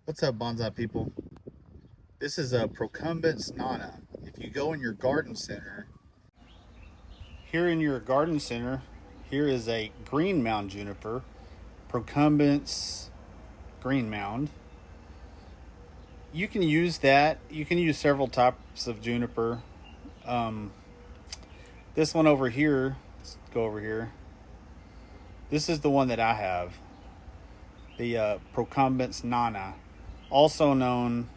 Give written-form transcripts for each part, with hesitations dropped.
What's up, bonsai people? This is a Procumbens nana. If you go in your garden center, here in your garden center, here is a green mound juniper, Procumbens green mound. You can use that. You can use several types of juniper. Um, this one over here, let's go over here. This is the one that I have, the Procumbens nana, also known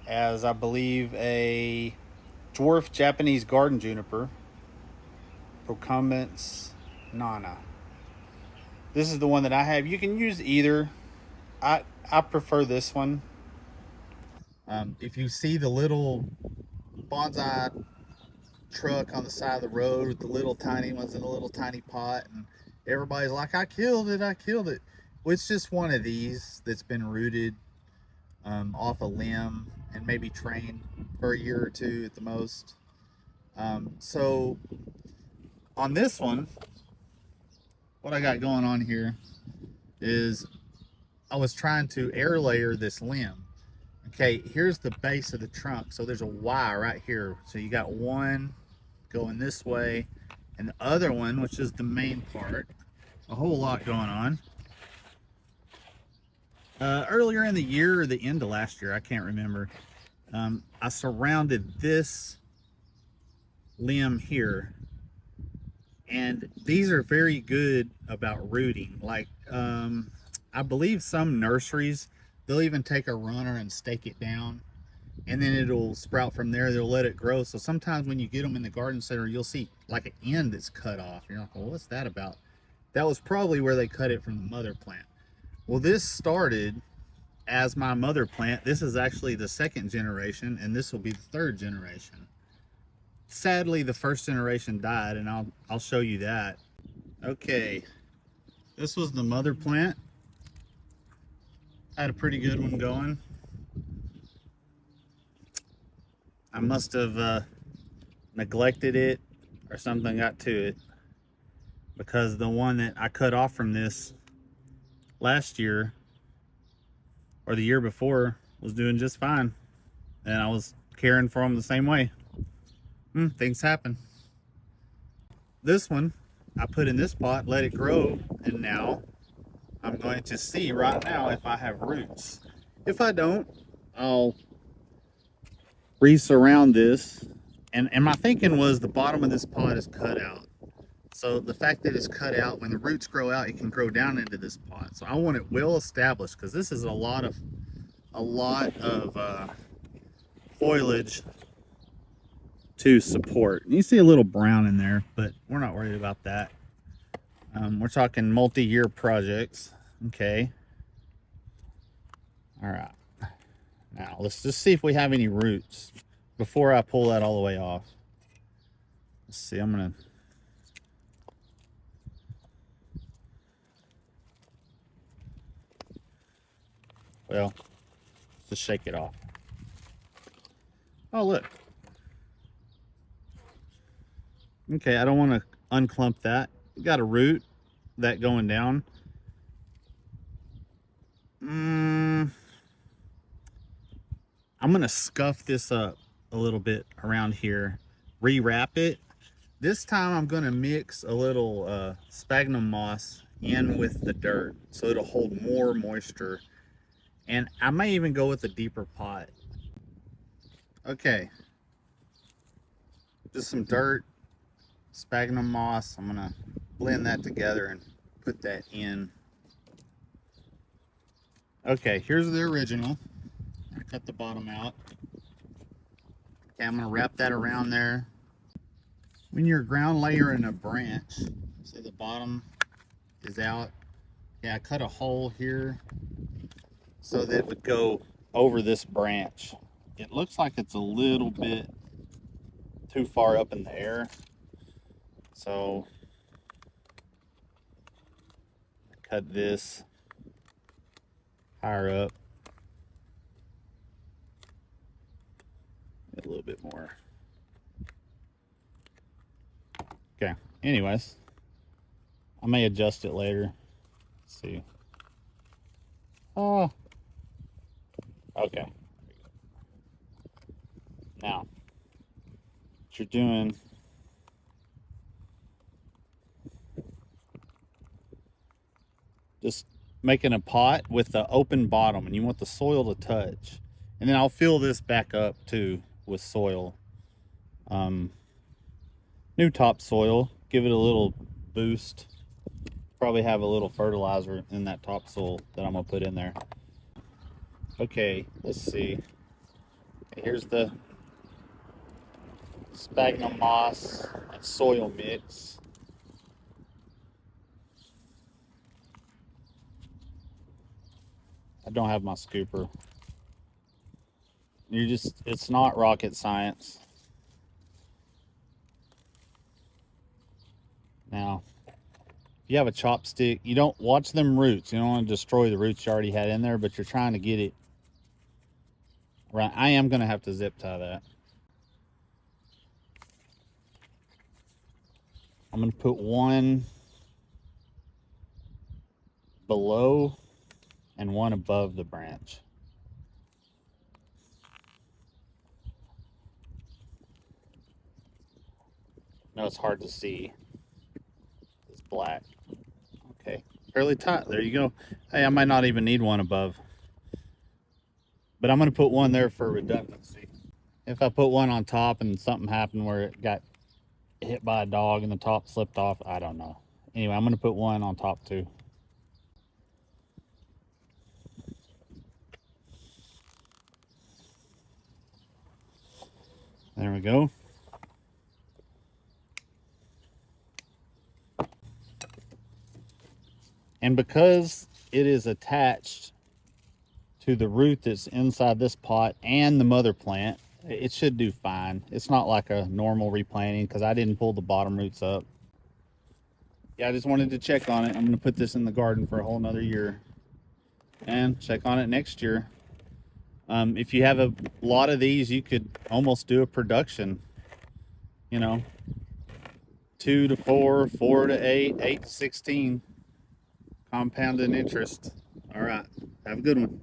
as, I believe, a dwarf Japanese garden juniper, Procumbens nana. This is the one that I have. You can use either. I prefer this one. If you see the little bonsai truck on the side of the road with the little tiny ones in a little tiny pot, and everybody's like, I killed it, I killed it. Well, it's just one of these that's been rooted off a limb and maybe trained for a year or two at the most. So on this one, what I got going on here is I was trying to air layer this limb. Okay, here's the base of the trunk. So there's a Y right here. So you got one going this way, and the other one, which is the main part, a whole lot going on. Earlier in the year or the end of last year, I can't remember, I surrounded this limb here, and these are very good about rooting. Like, I believe some nurseries, they'll even take a runner and stake it down, and then it'll sprout from there. They'll let it grow. So sometimes when you get them in the garden center, you'll see like an end that's cut off. You're like, well, what's that about? That was probably where they cut it from the mother plant. Well, this started as my mother plant. This is actually the second generation, and this will be the third generation. Sadly, the first generation died, and I'll show you that. Okay, this was the mother plant. I had a pretty good one going. I must have neglected it or something got to it, because the one that I cut off from this last year or the year before was doing just fine, and I was caring for them the same way. Things happen. This one I put in this pot, let it grow, and now I'm going to see right now if I have roots. If I don't, I'll re-surround this. And my thinking was the bottom of this pot is cut out. So the fact that it's cut out, when the roots grow out, it can grow down into this pot. So I want it well established, because this is a lot of foliage to support. You see a little brown in there, but we're not worried about that. We're talking multi-year projects. Okay. All right. Now let's just see if we have any roots before I pull that all the way off. Let's see. I'm gonna. Well, just shake it off. Oh, look. Okay, I don't want to unclump that. We got a root that going down. I'm gonna scuff this up a little bit around here, rewrap it. This time I'm gonna mix a little sphagnum moss in with the dirt, so it'll hold more moisture. And I may even go with a deeper pot. Okay, just some dirt, sphagnum moss. I'm gonna blend that together and put that in. Okay, here's the original. I cut the bottom out. Okay, I'm gonna wrap that around there. When you're ground layering a branch, so the bottom is out. Yeah, I cut a hole here so that it would go over this branch. It looks like it's a little bit too far up in the air, so I cut this higher up. A little bit more. Okay, anyways, I may adjust it later. Let's see. Oh, Okay. Now, what you're doing, just making a pot with the open bottom, and you want the soil to touch. And then I'll fill this back up too with soil. New topsoil, give it a little boost. Probably have a little fertilizer in that topsoil that I'm gonna put in there. Okay, let's see. Here's the sphagnum moss and soil mix. I don't have my scooper. It's not rocket science. Now, if you have a chopstick, you don't watch them roots. You don't want to destroy the roots you already had in there, but you're trying to get it right. I am going to have to zip tie that. I'm going to put one below and one above the branch. No, it's hard to see. It's black. Okay, fairly tight. There you go. Hey, I might not even need one above, but I'm going to put one there for redundancy. If I put one on top and something happened where it got hit by a dog and the top slipped off, I don't know. Anyway, I'm going to put one on top too. There we go. And because it is attached to the root that's inside this pot and the mother plant, it should do fine. It's not like a normal replanting because I didn't pull the bottom roots up. Yeah, I just wanted to check on it. I'm going to put this in the garden for a whole nother year and check on it next year. If you have a lot of these, you could almost do a production, you know, 2 to 4, 4 to 8, 8 to 16. Compounded interest. All right. Have a good one.